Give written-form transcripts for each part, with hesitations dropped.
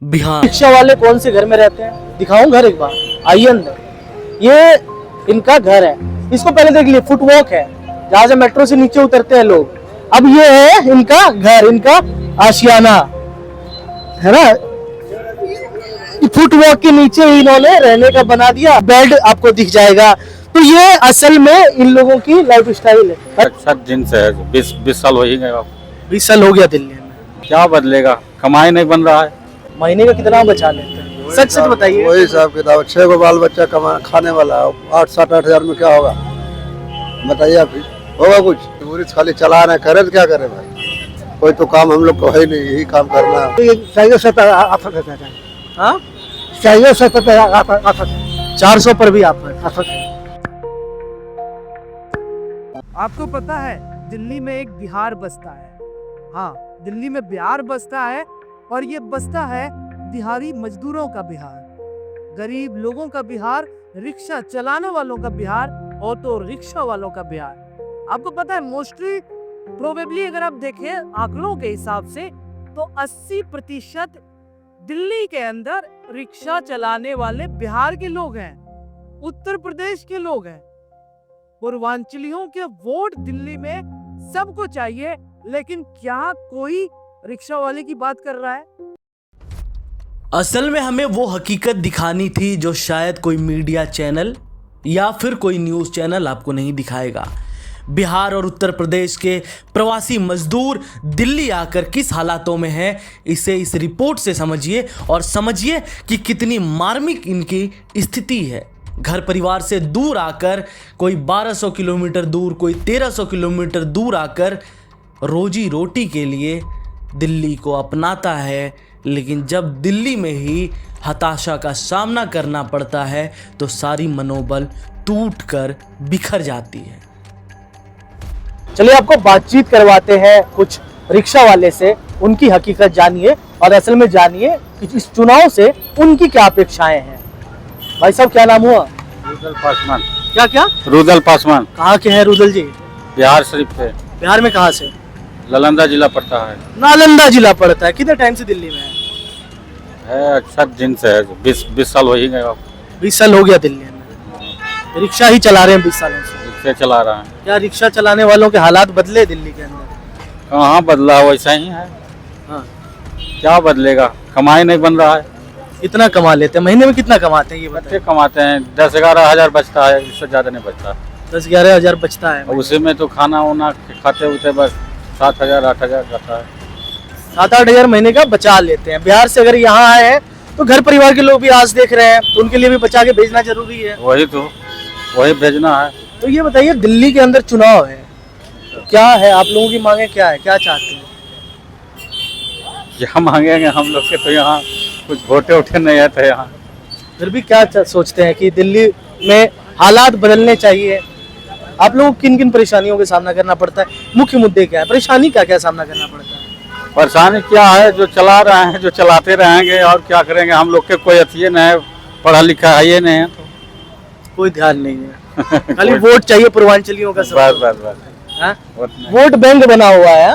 Bihar. Rickshaw वाले कौन से घर में रहते हैं, दिखाऊं घर एक बार, आइए अंदर। ये इनका घर है, इसको पहले देख लिए, फुटवॉक है जहां से मेट्रो से नीचे उतरते हैं लोग। अब ये है इनका घर, इनका आशियाना है ना। फुटवॉक के नीचे इन्होंने रहने का बना दिया, बेड आपको दिख जाएगा। तो ये असल में इन लोगों की लाइफ स्टाइल है। अच्छा दिन से है, 20 साल हो ही गए। 20 साल हो गया दिल्ली में, क्या बदलेगा, कमाई नहीं बन रहा है। महीने का कितना बचा लेते हैं, सच सच बताइए। वही हिसाब किताब, 6 को बाल बच्चा खाने वाला है, 8-7-8 हजार में क्या होगा बताइए आप। होगा कुछ पूरी खाली चला रहे, करे तो क्या करे भाई, कोई तो काम हम लोग को है नहीं, यही काम करना है। चाहिए 400 पर भी आप आपको पता है दिल्ली में एक बिहार बसता है। हाँ, दिल्ली में बिहार बसता है और ये बसता है दिहाड़ी मजदूरों का बिहार, गरीब लोगों का बिहार, रिक्शा चलाने वालों का बिहार, ऑटो रिक्शा वालों का बिहार। आपको पता है मोस्टली प्रोबेबली अगर आप देखें आंकड़ों के हिसाब से तो 80% दिल्ली के अंदर रिक्शा चलाने वाले बिहार के लोग हैं, उत्तर प्रदेश के लोग हैं। पूर्वांचलियों के वोट दिल्ली में सबको चाहिए, लेकिन क्या कोई रिक्शा वाले की बात कर रहा है? असल में हमें वो हकीकत दिखानी थी जो शायद कोई मीडिया चैनल या फिर कोई न्यूज़ चैनल आपको नहीं दिखाएगा। बिहार और उत्तर प्रदेश के प्रवासी मजदूर दिल्ली आकर किस हालातों में हैं, इसे इस रिपोर्ट से समझिए और समझिए कि कितनी मार्मिक इनकी स्थिति है। घर परिवार से दूर आकर, कोई 1200 किलोमीटर दूर, कोई 1300 किलोमीटर दूर आकर रोजी रोटी के लिए दिल्ली को अपनाता है, लेकिन जब दिल्ली में ही हताशा का सामना करना पड़ता है तो सारी मनोबल टूटकर बिखर जाती है। चलिए आपको बातचीत करवाते हैं कुछ रिक्शा वाले से, उनकी हकीकत जानिए और असल में जानिए कि इस चुनाव से उनकी क्या अपेक्षाएं हैं। भाई साहब क्या नाम हुआ? रुदल पासवान। क्या क्या? रुदल पासवान। कहाँ के हैं रुदल जी? बिहार शरीफ से। बिहार में कहाँ से? नालंदा जिला पड़ता है। नालंदा जिला पड़ता है। कितने टाइम से दिल्ली में है? अच्छा दिन से है, 20 साल हो ही गए। 20 साल हो गया दिल्ली में, रिक्शा ही चला रहे हैं 20 सालों से। रिक्शा चला रहा है। क्या रिक्शा चलाने वालों के हालात बदले दिल्ली के अंदर? कहाँ बदला, वैसा ही है। हाँ, क्या बदलेगा, कमाई नहीं बन रहा है। इतना कमा लेते हैं, महीने में कितना कमाते हैं ये बच्चे बताइए? कमाते हैं 10-11 हजार बचता है, इससे ज्यादा नहीं बचता। 10-11 हजार बचता है। और उसी में तो खाना वाना खाते होते बस 7,000-8,000 जाता है। 7-8 हजार महीने का बचा लेते हैं। बिहार से अगर यहाँ आए हैं तो घर परिवार के लोग भी आज देख रहे हैं, तो उनके लिए भी बचा के भेजना जरूरी है। वही भेजना है। तो ये बताइए दिल्ली के अंदर चुनाव है, क्या है आप लोगों की मांगे, क्या है, क्या चाहते हैं? क्या मांगेंगे हम लोग के, तो यहाँ कुछ वोटे उठे नहीं आते यहाँ। फिर भी क्या सोचते हैं कि दिल्ली में हालात बदलने चाहिए? आप लोगों को किन किन परेशानियों का सामना करना पड़ता है, मुख्य मुद्दे क्या है, परेशानी क्या क्या सामना करना पड़ता है? परेशानी क्या है, जो चला रहे हैं, जो चलाते रहेंगे, और क्या करेंगे। हम लोग के कोई अथिये नहीं है, पढ़ा लिखा है ये नहीं है, तो कोई ध्यान नहीं है। खाली वोट चाहिए पूर्वांचलियों का सब। बस। हाँ? वोट बैंक बना हुआ है।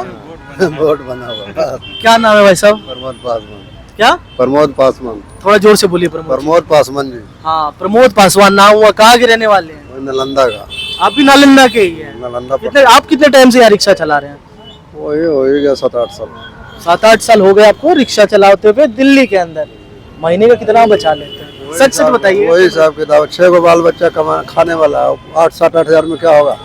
वोट बना हुआ। क्या नाम है भाई साहब? प्रमोद पासवान। क्या? प्रमोद पासवान। थोड़ा जोर से बोलिए। प्रमोद पासवान जी। हाँ, प्रमोद पासवान नाम हुआ। कहाँ के रहने वाले हैं? नालंदा का। आप भी नालंदा के ही हैं? नालंदा। आप कितने टाइम से यहाँ रिक्शा चला रहे हैं? वही हो ही गया 7-8 साल। 7-8 साल हो गए आपको रिक्शा चलाते हुए दिल्ली के अंदर। महीने का कितना बचा लेते हैं, सच सच बताइए। वही हिसाब किताब, 6 को बाल बच्चा खाने वाला है, 8-7-8 हजार में क्या होगा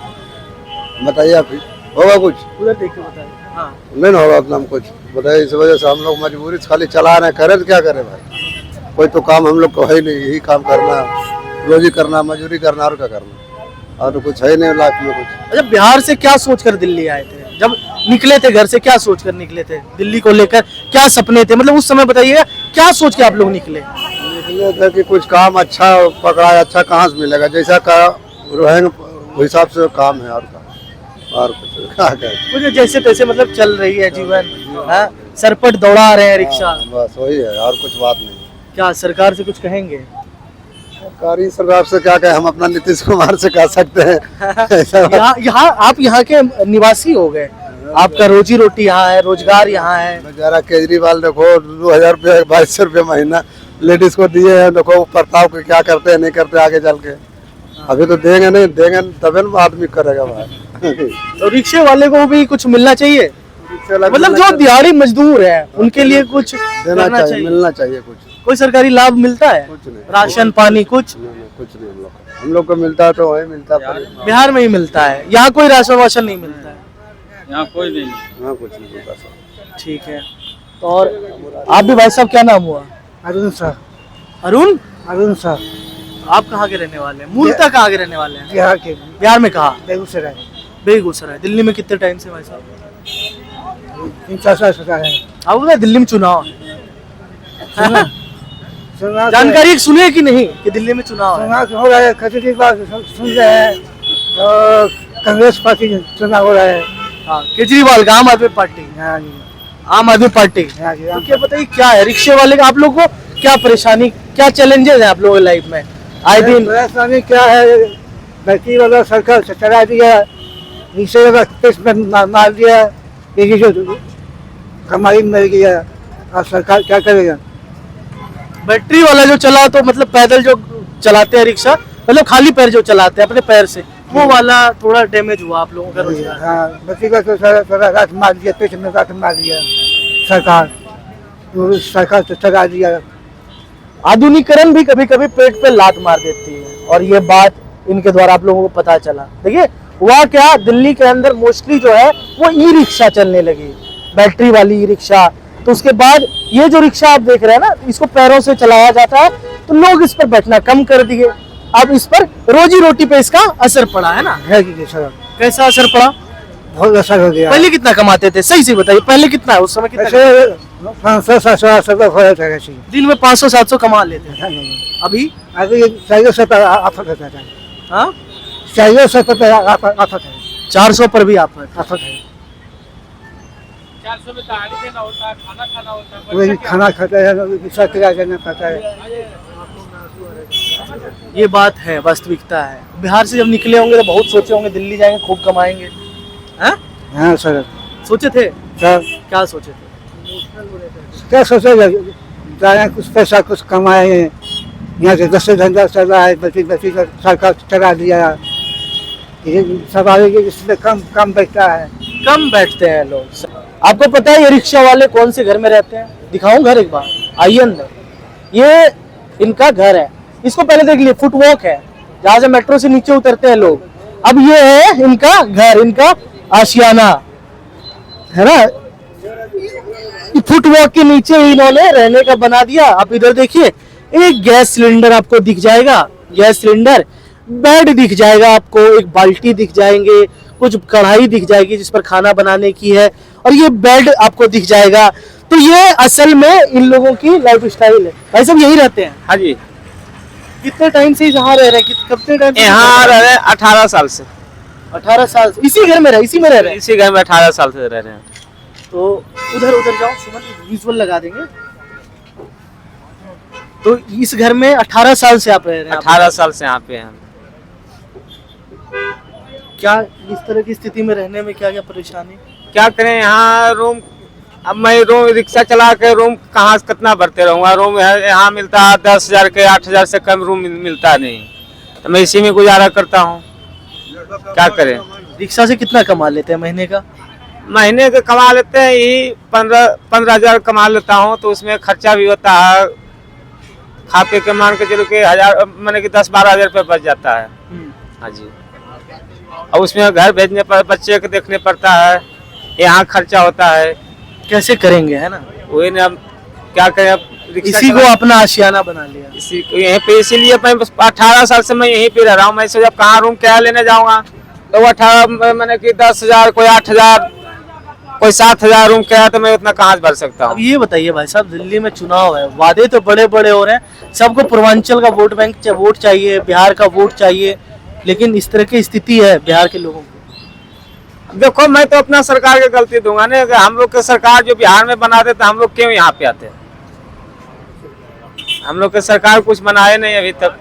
बताइए आप। होगा कुछ उधर देख के बताइए। हाँ, नहीं होगा उतना हम कुछ बताइए। इस वजह से हम लोग मजबूरी से खाली चला रहे हैं, करे तो क्या करे भाई, कोई तो काम हम लोग को है नहीं, यही काम करना, रोजी करना, मजदूरी करना, और क्या करना, और तो कुछ है नहीं लाइफ में कुछ। अच्छा, बिहार से क्या सोचकर दिल्ली आए थे? जब निकले थे घर से क्या सोचकर निकले थे दिल्ली को लेकर, क्या सपने थे, मतलब उस समय बताइएगा, क्या सोच के आप लोग निकले थे कि कुछ काम अच्छा पकड़ा है, अच्छा कहाँ से मिलेगा, जैसा रहेंगे उस हिसाब से काम है, और कुछ क्या कुछ जैसे तैसे मतलब चल रही है जीवन। हाँ, सरपट दौड़ा रहे हैं रिक्शा। बस वही है, और कुछ बात नहीं। क्या सरकार से कुछ कहेंगे? सरकारी सरकार से क्या कहे, हम अपना नीतीश कुमार से कह सकते हैं। यहाँ आप यहाँ के निवासी हो गए, आपका रोजी रोटी यहाँ है, रोजगार यहाँ है। बेचारा केजरीवाल देखो 2000 रुपया 2200 रुपया महीना लेडीज को दिए हैं, देखो प्रताप के क्या करते हैं नहीं करते आगे चल के। अभी तो देंगे नहीं, देंगे तभी ना आदमी करेगा भाई। तो रिक्शे वाले को भी कुछ मिलना चाहिए, मतलब जो दिहाड़ी मजदूर है उनके लिए कुछ देना करना चाहिए, मिलना चाहिए कुछ। कोई सरकारी लाभ मिलता है? कुछ नहीं, राशन पानी कुछ नहीं, कुछ नहीं। हम लोग को मिलता है तो वही मिलता है, बिहार में ही मिलता है, यहाँ कोई राशन वाशन नहीं मिलता है। यहाँ कोई नहीं। यहाँ कुछ नहीं मिलता सर। ठीक है। तो और आप भी भाई साहब, क्या नाम हुआ? अरुण सर। अरुण? अरुण सर आप कहाँ के रहने वाले हैं? मूलतः कहाँ के रहने वाले हैं? बिहार के, बिहार में कहाँ? बेगूसराय। बेगूसराय। दिल्ली में कितने टाइम से भाई साहब? 3-4 साल से है। आपको पता है दिल्ली में चुनाव है? सुना जानकारी सुने कि नहीं कि दिल्ली में चुनाव है? सुना हो रहा है, केजरीवाल सुन रहे हैं, और कांग्रेस पार्टी चुनाव हो रहा है। हाँ, केजरीवाल का आम आदमी पार्टी। हाँ जी, आम आदमी पार्टी। हाँ जी। तो क्या बताइए क्या है रिक्शे वाले का, आप लोग को क्या परेशानी, क्या चैलेंजेस है आप लोगों की लाइफ में आए दिन? परेशानी क्या है, बैटरी वाला सरकार से चला दिया, रिक्शे वाला केस में मार दिया, ये जो कमाई मिल गया, अब सरकार क्या करेगा? बैटरी वाला जो चला तो मतलब पैदल जो चलाते हैं रिक्शा, मतलब खाली पैर जो चलाते हैं अपने पैर से, वो वाला थोड़ा डैमेज हुआ आप लोगों का रोजगार। हाँ, बैटरी का तो सारा रात मार दिया, पेट में रात मार दिया सरकार, तो सरकार से चला दिया। आधुनिकीकरण भी कभी कभी पेट पे लात मार देती है, और ये बात इनके द्वारा आप लोगों को पता चला। देखिए हुआ क्या, दिल्ली के अंदर मोस्टली जो है वो ई रिक्शा चलने लगी, बैटरी वाली ई रिक्शा। तो उसके बाद ये जो रिक्शा आप देख रहे हैं ना, इसको पैरों से चलाया जाता है, तो लोग इस पर बैठना कम कर दिए। अब इस पर रोजी रोटी पे इसका असर पड़ा है ना? है कि सर, कैसा असर पड़ा? बहुत असर हो गया। पहले कितना कमाते थे, सही से बताइए, पहले कितना है उस समय कितना? ऐसे 500-700 हो जाता है। दिन में 500-700 कमा लेते हैं। अभी अभी 400 पर आफत होता है। हाँ, 400 पर आफत है। 400 पर भी आप आफत है। 400 में दहाड़ी देना होता है, खाना खाना होता है, वही खाना खाता है, किराया देना पड़ता है। ये बात है, वास्तविकता है। बिहार से जब निकले होंगे तो बहुत सोचे होंगे दिल्ली जाएंगे खूब कमाएंगे, हैं? हाँ सर। सोचे थे? सर क्या सोचे थे? क्या सोचे, जाए कुछ पैसा कुछ कमाए, यहाँ से 10 धंधा चल रहा है, बच्ची का सरकार चला दिया, ये सब आगे इसमें कम बैठता है, कम बैठते हैं लोग। आपको पता है ये रिक्शा वाले कौन से घर में रहते हैं? दिखाऊं घर एक बार, आइए अंदर। ये इनका घर है, इसको पहले देख लिए, फुटवॉक है जहाँ से मेट्रो से नीचे उतरते हैं लोग। अब ये है इनका घर, इनका आशियाना है ना। फुटवॉक के नीचे इन्होंने रहने का बना दिया। आप इधर देखिए, एक गैस सिलेंडर आपको दिख जाएगा, गैस सिलेंडर, बेड दिख जाएगा आपको, एक बाल्टी दिख जाएंगे, कुछ कढ़ाई दिख जाएगी जिस पर खाना बनाने की है, और ये बेड आपको दिख जाएगा। तो ये असल में इन लोगों की लाइफ स्टाइल है। भाई सब यही रहते हैं? हाँ जी, कितने टाइम से यहाँ रह रहे हैं? कितने टाइम से यहाँ रह रहे हैं 18 साल से। 18 साल से इसी घर में रहे, इसी में रह रहे हैं? इसी घर में 18 साल से रह रहे हैं। तो उधर उधर जाओ, सुमन विजुअल लगा देंगे। तो इस घर में 18 साल से आप रह रहे हैं? 18 साल से यहाँ पे हैं। क्या इस तरह की स्थिति में रहने में क्या क्या परेशानी? क्या करें, यहाँ रूम, अब मैं रूम रिक्शा चला के रूम कहाँ से कितना भरते रहूँगा? रूम यहाँ मिलता है 10,000 के, 8,000 से कम रूम मिलता नहीं, तो मैं इसी में गुजारा करता हूँ। क्या करें? रिक्शा से कितना कमा लेते हैं महीने का? महीने का कमा लेते हैं यही 15,000 कमा लेता हूँ, तो उसमें खर्चा भी होता है, खा पी के मान के चलो कि 1000 मैंने कि 10-12 रुपये बच जाता है। हाँ जी, और उसमें घर भेजने पर बच्चे को देखने पड़ता है, यहाँ खर्चा होता है। कैसे करेंगे, है ना? वही ना, अब क्या करें, अब रिक्शा इसी को अपना आशियाना बना लिया। इसी को यहीं पे, इसीलिए मैं 18 साल से मैं यहीं पे रह रहा हूँ। मैं सोचा कहाँ रूम किराया लेने जाऊँगा, तो वो 18 मैंने कि 10,000, कोई 8,000, कोई 7,000 रूम किराया, तो मैं उतना कहाँ से भर सकता अब हूँ? ये बताइए भाई साहब, दिल्ली में चुनाव है, वादे तो बड़े बड़े हो रहे हैं, सबको पूर्वांचल का वोट बैंक वोट चाहिए, बिहार का वोट चाहिए, लेकिन इस तरह की स्थिति है बिहार के लोगों की। देखो, मैं तो अपना सरकार की गलती दूंगा ना, कि हम लोग के सरकार जो बिहार में बना देते, हम लोग क्यों यहाँ पे आते हैं? हम लोग के सरकार कुछ बनाए नहीं अभी तक,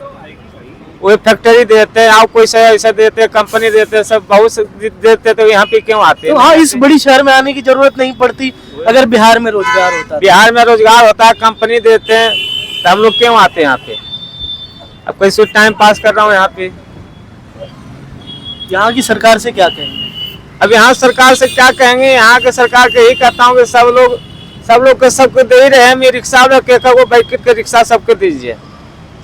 वही फैक्ट्री देते हैं, और कोई ऐसा देते हैं, कंपनी देते हैं, सब बहुत से देते हैं, तो यहाँ पे क्यों आते हैं? तो हाँ, इस बड़ी शहर में आने की जरूरत नहीं पड़ती अगर बिहार में रोजगार होता। बिहार में रोजगार होता है, कंपनी देते हैं, तो हम लोग क्यों आते हैं यहाँ पे? अब कैसे टाइम पास कर रहा हूँ यहाँ पे। यहाँ की सरकार से क्या कहेंगे? अब यहाँ सरकार से क्या कहेंगे? यहाँ के सरकार के यही कहता हूँ कि सब लोग को सबको दे ही रहे हैं। मैं रिक्शा में को बैठ के रिक्शा सबको दीजिए,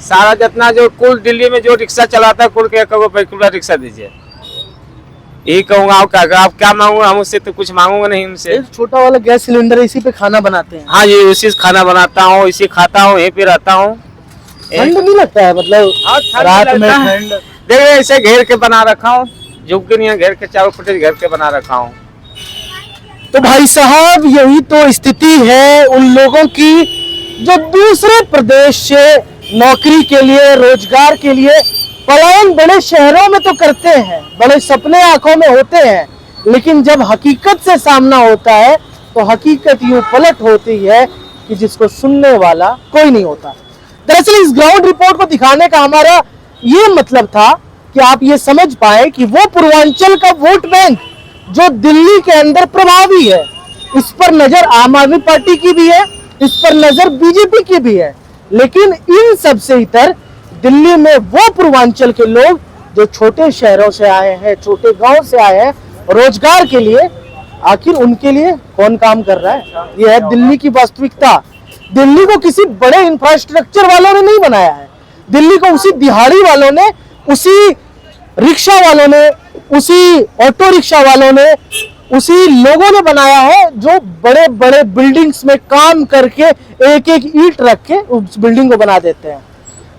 सारा जितना जो कुल दिल्ली में जो रिक्शा चलाता है कुल के बैठ रिक्शा दीजिए, यही कहूँगा। आप क्या मांगूंगा? हम उससे तो कुछ मांगूंगा नहीं उनसे। एक छोटा वाला गैस सिलेंडर, इसी पे खाना बनाते हैं? हाँ, ये उसी से खाना बनाता हूँ, इसी खाता हूँ, यहीं पे रहता हूँ। ठंड नहीं लगता है? मतलब रात में ठंड? देख ऐसे घेर के बना रखा हूँ, झुक के नहीं घेर के, चारों फुटेज घेर के बना रखा हूँ। तो भाई साहब, यही तो स्थिति है उन लोगों की जो दूसरे प्रदेश से नौकरी के लिए, रोजगार के लिए पलायन बड़े शहरों में तो करते हैं, बड़े सपने आंखों में होते हैं, लेकिन जब हकीकत से सामना होता है तो हकीकत यूं पलट होती है कि जिसको सुनने वाला कोई नहीं होता। दरअसल इस ग्राउंड रिपोर्ट को दिखाने का हमारा ये मतलब था कि आप ये समझ पाए कि वो पूर्वांचल का वोट बैंक जो दिल्ली के अंदर प्रभावी है, इस पर नजर आम आदमी पार्टी की भी है, इस पर नजर बीजेपी की भी है, लेकिन इन सबसे इतर दिल्ली में वो पूर्वांचल के लोग जो छोटे शहरों से आए हैं, छोटे गांव से आए हैं रोजगार के लिए, आखिर उनके लिए कौन काम कर रहा है? यह है दिल्ली की वास्तविकता। दिल्ली को किसी बड़े इंफ्रास्ट्रक्चर वालों ने नहीं बनाया है, दिल्ली को उसी दिहाड़ी वालों ने, उसी रिक्शा वालों ने, उसी ऑटो रिक्शा वालों ने, उसी लोगों ने बनाया है जो बड़े बड़े बिल्डिंग्स में काम करके एक एक ईंट रख के उस बिल्डिंग को बना देते हैं।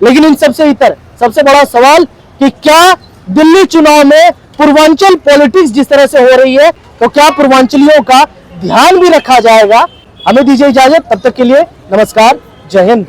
लेकिन इन सबसे इतर सबसे बड़ा सवाल कि क्या दिल्ली चुनाव में पूर्वांचल पॉलिटिक्स जिस तरह से हो रही है तो क्या पूर्वांचलियों का ध्यान भी रखा जाएगा? हमें दीजिए इजाजत, तब तक के लिए नमस्कार, जय हिंद।